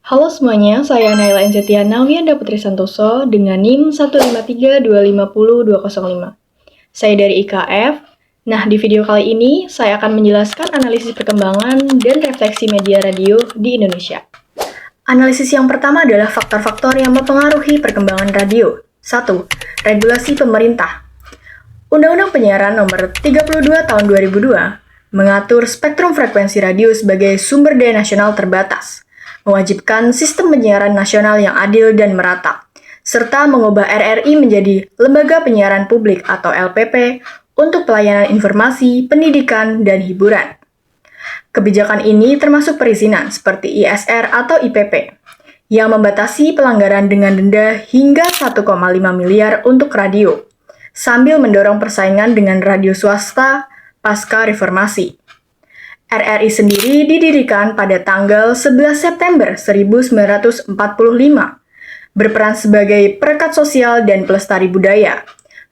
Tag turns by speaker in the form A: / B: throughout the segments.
A: Halo semuanya, saya Naila Enzetiana Wianda Putri Santoso dengan NIM 153250205. Saya dari IKF. Nah, di video kali ini saya akan menjelaskan analisis perkembangan dan refleksi media radio di Indonesia. Analisis yang pertama adalah faktor-faktor yang mempengaruhi perkembangan radio. 1. Regulasi pemerintah. Undang-Undang Penyiaran Nomor 32 Tahun 2002 mengatur spektrum frekuensi radio sebagai sumber daya nasional terbatas, mewajibkan sistem penyiaran nasional yang adil dan merata, serta mengubah RRI menjadi Lembaga Penyiaran Publik atau LPP untuk pelayanan informasi, pendidikan, dan hiburan. Kebijakan ini termasuk perizinan seperti ISR atau IPP, yang membatasi pelanggaran dengan denda hingga 1,5 miliar untuk radio, sambil mendorong persaingan dengan radio swasta pasca reformasi. RRI sendiri didirikan pada tanggal 11 September 1945, berperan sebagai perekat sosial dan pelestari budaya,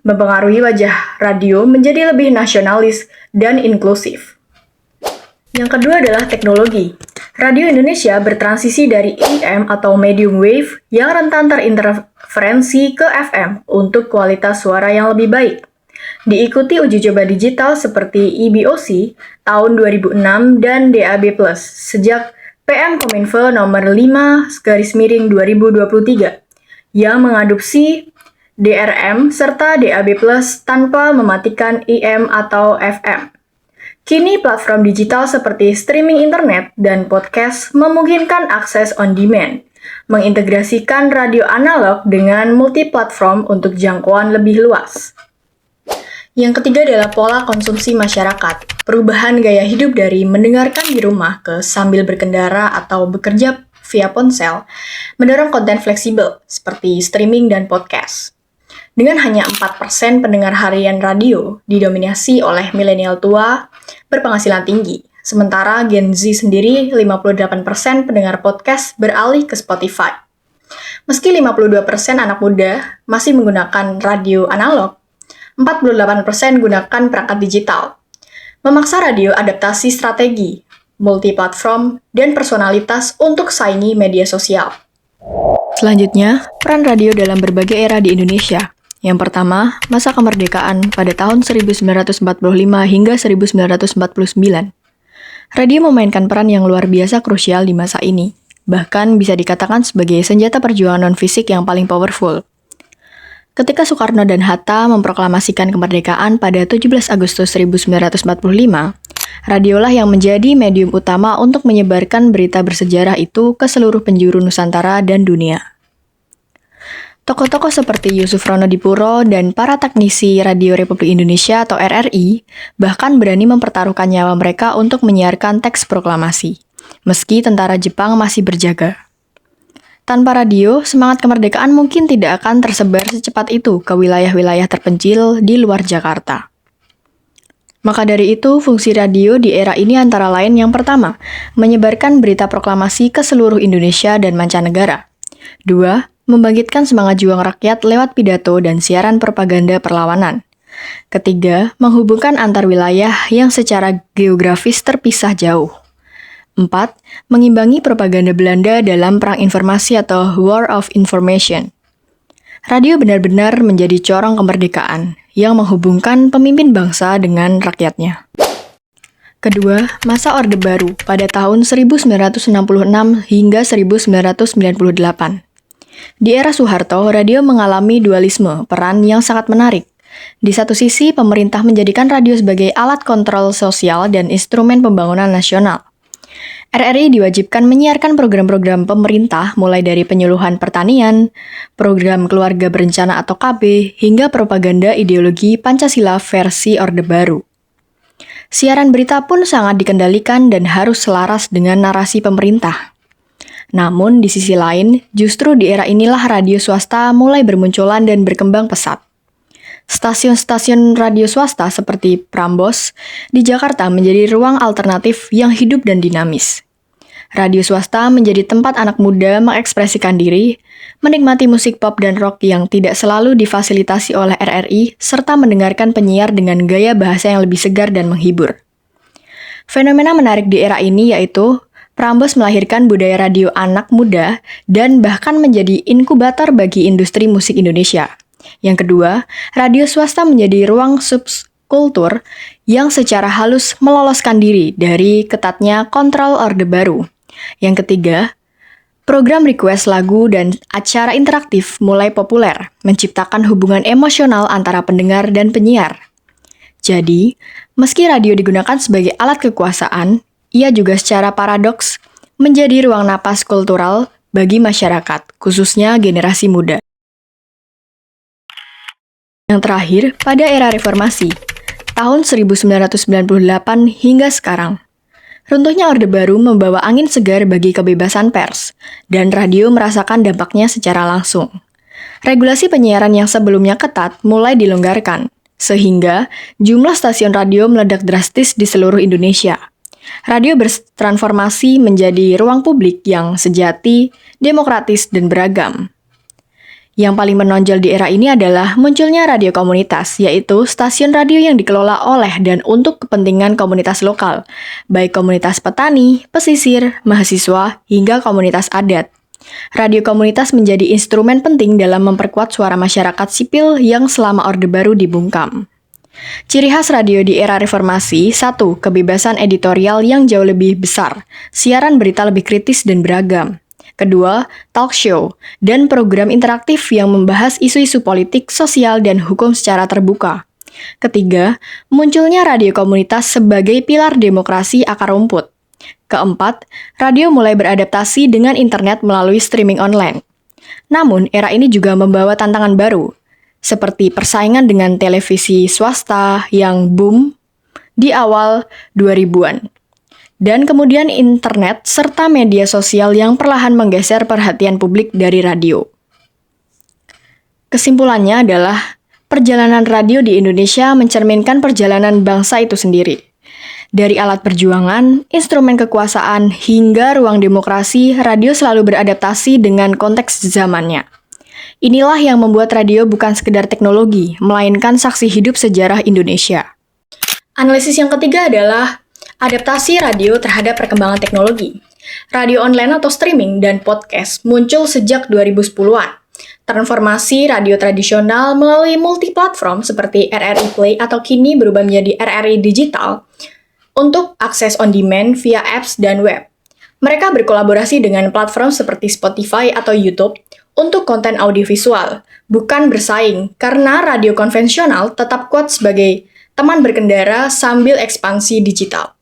A: mempengaruhi wajah radio menjadi lebih nasionalis dan inklusif. Yang kedua adalah teknologi. Radio Indonesia bertransisi dari AM atau medium wave yang rentan terinterferensi ke FM untuk kualitas suara yang lebih baik. Diikuti uji coba digital seperti EBOC tahun 2006 dan DAB+ sejak PM Kominfo nomor 5/2023 yang mengadopsi DRM serta DAB+ tanpa mematikan AM atau FM. Kini platform digital seperti streaming internet dan podcast memungkinkan akses on demand, mengintegrasikan radio analog dengan multi-platform untuk jangkauan lebih luas. Yang ketiga adalah pola konsumsi masyarakat. Perubahan gaya hidup dari mendengarkan di rumah ke sambil berkendara atau bekerja via ponsel mendorong konten fleksibel seperti streaming dan podcast. Dengan hanya 4% pendengar harian radio didominasi oleh milenial tua berpenghasilan tinggi, sementara Gen Z sendiri 58% pendengar podcast beralih ke Spotify. Meski 52% anak muda masih menggunakan radio analog, 48% gunakan perangkat digital. Memaksa radio adaptasi strategi, multi-platform, dan personalitas untuk saingi media sosial. Selanjutnya, peran radio dalam berbagai era di Indonesia. Yang pertama, masa kemerdekaan pada tahun 1945 hingga 1949. Radio memainkan peran yang luar biasa krusial di masa ini. Bahkan bisa dikatakan sebagai senjata perjuangan non-fisik yang paling powerful. Ketika Soekarno dan Hatta memproklamasikan kemerdekaan pada 17 Agustus 1945, radiolah yang menjadi medium utama untuk menyebarkan berita bersejarah itu ke seluruh penjuru Nusantara dan dunia. Tokoh-tokoh seperti Yusuf Ronodipuro dan para teknisi Radio Republik Indonesia atau RRI bahkan berani mempertaruhkan nyawa mereka untuk menyiarkan teks proklamasi, meski tentara Jepang masih berjaga. Tanpa radio, semangat kemerdekaan mungkin tidak akan tersebar secepat itu ke wilayah-wilayah terpencil di luar Jakarta. Maka dari itu, fungsi radio di era ini antara lain yang pertama, menyebarkan berita proklamasi ke seluruh Indonesia dan mancanegara. 2. Membangkitkan semangat juang rakyat lewat pidato dan siaran propaganda perlawanan. 3. Menghubungkan antar wilayah yang secara geografis terpisah jauh. 4. Mengimbangi propaganda Belanda dalam Perang Informasi atau War of Information. Radio benar-benar menjadi corong kemerdekaan yang menghubungkan pemimpin bangsa dengan rakyatnya. Kedua, masa Orde Baru pada tahun 1966 hingga 1998. Di era Soeharto, radio mengalami dualisme peran yang sangat menarik. Di satu sisi, pemerintah menjadikan radio sebagai alat kontrol sosial dan instrumen pembangunan nasional. RRI diwajibkan menyiarkan program-program pemerintah mulai dari penyuluhan pertanian, program keluarga berencana atau KB, hingga propaganda ideologi Pancasila versi Orde Baru. Siaran berita pun sangat dikendalikan dan harus selaras dengan narasi pemerintah. Namun, di sisi lain, justru di era inilah radio swasta mulai bermunculan dan berkembang pesat. Stasiun-stasiun radio swasta seperti Prambors di Jakarta menjadi ruang alternatif yang hidup dan dinamis. Radio swasta menjadi tempat anak muda mengekspresikan diri, menikmati musik pop dan rock yang tidak selalu difasilitasi oleh RRI, serta mendengarkan penyiar dengan gaya bahasa yang lebih segar dan menghibur. Fenomena menarik di era ini yaitu Prambors melahirkan budaya radio anak muda dan bahkan menjadi inkubator bagi industri musik Indonesia. Yang kedua, radio swasta menjadi ruang subkultur yang secara halus meloloskan diri dari ketatnya kontrol Orde Baru. Yang ketiga, program request lagu dan acara interaktif mulai populer, menciptakan hubungan emosional antara pendengar dan penyiar. Jadi, meski radio digunakan sebagai alat kekuasaan, ia juga secara paradoks menjadi ruang napas kultural bagi masyarakat, khususnya generasi muda. Yang terakhir, pada era reformasi, tahun 1998 hingga sekarang, runtuhnya Orde Baru membawa angin segar bagi kebebasan pers, dan radio merasakan dampaknya secara langsung. Regulasi penyiaran yang sebelumnya ketat mulai dilonggarkan, sehingga jumlah stasiun radio meledak drastis di seluruh Indonesia. Radio bertransformasi menjadi ruang publik yang sejati, demokratis, dan beragam. Yang paling menonjol di era ini adalah munculnya radio komunitas, yaitu stasiun radio yang dikelola oleh dan untuk kepentingan komunitas lokal, baik komunitas petani, pesisir, mahasiswa, hingga komunitas adat. Radio komunitas menjadi instrumen penting dalam memperkuat suara masyarakat sipil yang selama Orde Baru dibungkam. Ciri khas radio di era reformasi, 1. Kebebasan editorial yang jauh lebih besar, siaran berita lebih kritis dan beragam. Kedua, talk show, dan program interaktif yang membahas isu-isu politik, sosial, dan hukum secara terbuka. Ketiga, munculnya radio komunitas sebagai pilar demokrasi akar rumput. Keempat, radio mulai beradaptasi dengan internet melalui streaming online. Namun, era ini juga membawa tantangan baru, seperti persaingan dengan televisi swasta yang boom di awal 2000-an. Dan kemudian internet serta media sosial yang perlahan menggeser perhatian publik dari radio. Kesimpulannya adalah, perjalanan radio di Indonesia mencerminkan perjalanan bangsa itu sendiri. Dari alat perjuangan, instrumen kekuasaan, hingga ruang demokrasi, radio selalu beradaptasi dengan konteks zamannya. Inilah yang membuat radio bukan sekedar teknologi, melainkan saksi hidup sejarah Indonesia. Analisis yang ketiga adalah adaptasi radio terhadap perkembangan teknologi. Radio online atau streaming dan podcast muncul sejak 2010-an. Transformasi radio tradisional melalui multi-platform seperti RRI Play atau kini berubah menjadi RRI Digital untuk akses on demand via apps dan web. Mereka berkolaborasi dengan platform seperti Spotify atau YouTube untuk konten audiovisual, bukan bersaing, karena radio konvensional tetap kuat sebagai teman berkendara sambil ekspansi digital.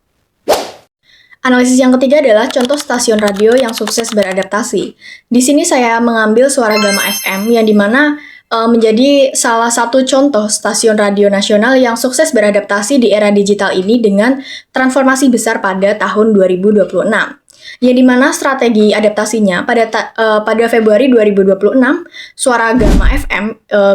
A: Analisis yang ketiga adalah contoh stasiun radio yang sukses beradaptasi. Di sini saya mengambil Suara Gama FM yang dimana menjadi salah satu contoh stasiun radio nasional yang sukses beradaptasi di era digital ini dengan transformasi besar pada tahun 2026. Yang dimana strategi adaptasinya pada Februari 2026, Suara Gama FM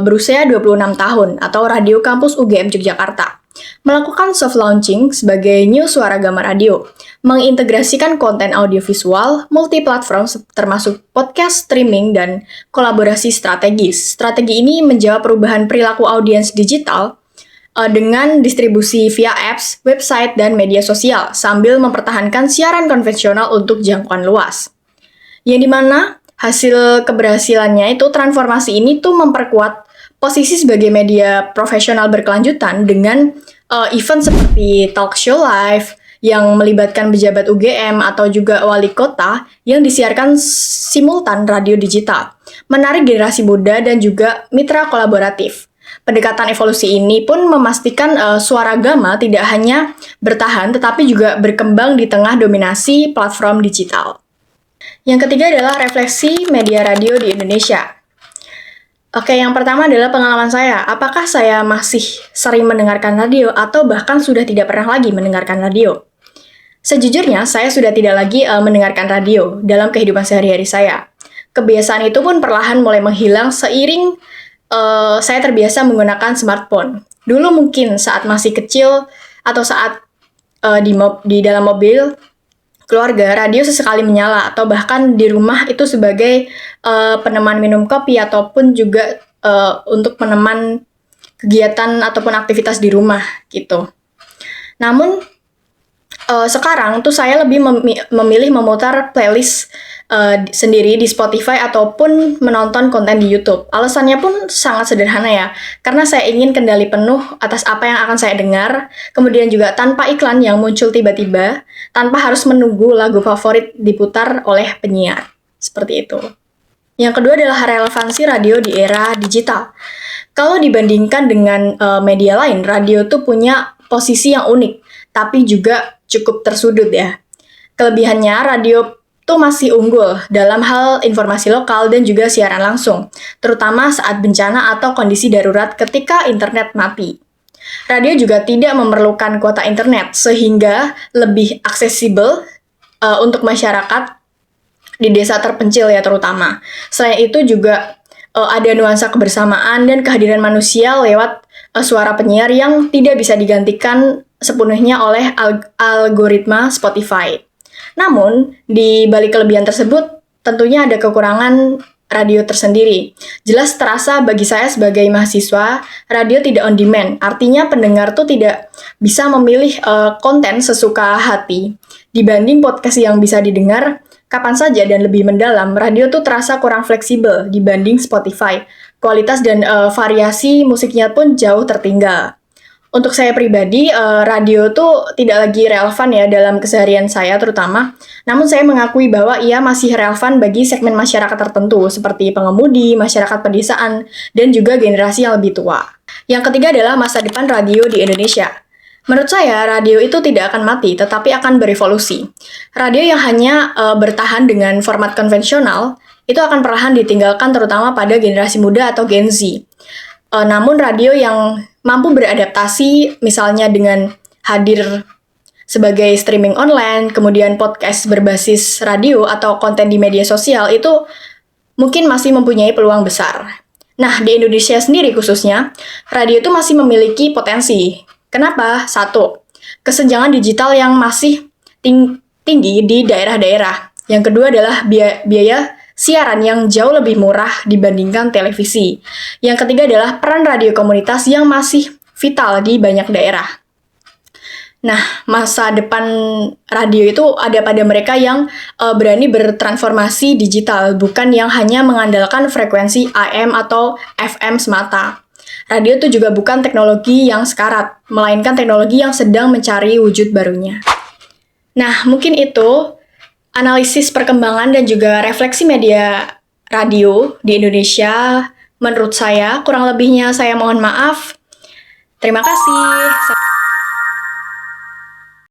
A: berusia 26 tahun atau Radio Kampus UGM Yogyakarta, melakukan soft launching sebagai New Suara Gama Radio, mengintegrasikan konten audiovisual, multi-platform termasuk podcast, streaming, dan kolaborasi strategis. Strategi ini menjawab perubahan perilaku audiens digital dengan distribusi via apps, website, dan media sosial, sambil mempertahankan siaran konvensional untuk jangkauan luas. Yang dimana hasil keberhasilannya itu transformasi ini tuh memperkuat posisi sebagai media profesional berkelanjutan dengan event seperti talk show live yang melibatkan pejabat UGM atau juga wali kota yang disiarkan simultan radio digital, menarik generasi muda dan juga mitra kolaboratif. Pendekatan evolusi ini pun memastikan Suara Gama tidak hanya bertahan, tetapi juga berkembang di tengah dominasi platform digital. Yang ketiga adalah refleksi media radio di Indonesia. Oke, yang pertama adalah pengalaman saya. Apakah saya masih sering mendengarkan radio atau bahkan sudah tidak pernah lagi mendengarkan radio? Sejujurnya, saya sudah tidak lagi mendengarkan radio dalam kehidupan sehari-hari saya. Kebiasaan itu pun perlahan mulai menghilang seiring saya terbiasa menggunakan smartphone. Dulu mungkin saat masih kecil atau saat di dalam mobil keluarga, radio sesekali menyala atau bahkan di rumah itu sebagai peneman minum kopi ataupun juga untuk peneman kegiatan ataupun aktivitas di rumah gitu. Namun Sekarang tuh saya lebih memilih memutar playlist sendiri di Spotify ataupun menonton konten di YouTube. Alasannya pun sangat sederhana ya, karena saya ingin kendali penuh atas apa yang akan saya dengar, kemudian juga tanpa iklan yang muncul tiba-tiba, tanpa harus menunggu lagu favorit diputar oleh penyiar. Seperti itu. Yang kedua adalah relevansi radio di era digital. Kalau dibandingkan dengan media lain, radio tuh punya posisi yang unik, tapi juga cukup tersudut ya. Kelebihannya, radio tuh masih unggul dalam hal informasi lokal dan juga siaran langsung, terutama saat bencana atau kondisi darurat ketika internet mati. Radio juga tidak memerlukan kuota internet, sehingga lebih aksesibel untuk masyarakat di desa terpencil ya terutama. Selain itu juga ada nuansa kebersamaan dan kehadiran manusia lewat suara penyiar yang tidak bisa digantikan sepenuhnya oleh algoritma Spotify. Namun, di balik kelebihan tersebut, tentunya ada kekurangan radio tersendiri. Jelas terasa bagi saya sebagai mahasiswa, radio tidak on demand. Artinya pendengar tuh tidak bisa memilih konten sesuka hati. Dibanding podcast yang bisa didengar kapan saja dan lebih mendalam, radio tuh terasa kurang fleksibel dibanding Spotify. Kualitas dan variasi musiknya pun jauh tertinggal. Untuk saya pribadi, radio tuh tidak lagi relevan ya dalam keseharian saya terutama. Namun saya mengakui bahwa ia masih relevan bagi segmen masyarakat tertentu seperti pengemudi, masyarakat pedesaan, dan juga generasi yang lebih tua. Yang ketiga adalah masa depan radio di Indonesia. Menurut saya, radio itu tidak akan mati, tetapi akan berevolusi. Radio yang hanya bertahan dengan format konvensional, itu akan perlahan ditinggalkan terutama pada generasi muda atau Gen Z. Namun radio yang mampu beradaptasi, misalnya dengan hadir sebagai streaming online, kemudian podcast berbasis radio atau konten di media sosial, itu mungkin masih mempunyai peluang besar. Nah, di Indonesia sendiri khususnya, radio itu masih memiliki potensi. Kenapa? Satu, kesenjangan digital yang masih tinggi di daerah-daerah. Yang kedua adalah biaya siaran yang jauh lebih murah dibandingkan televisi. Yang ketiga adalah peran radio komunitas yang masih vital di banyak daerah. Nah, masa depan radio itu ada pada mereka yang berani bertransformasi digital, bukan yang hanya mengandalkan frekuensi AM atau FM semata. Radio itu juga bukan teknologi yang sekarat, melainkan teknologi yang sedang mencari wujud barunya. Nah, mungkin itu analisis perkembangan dan juga refleksi media radio di Indonesia menurut saya. Kurang lebihnya saya mohon maaf. Terima kasih.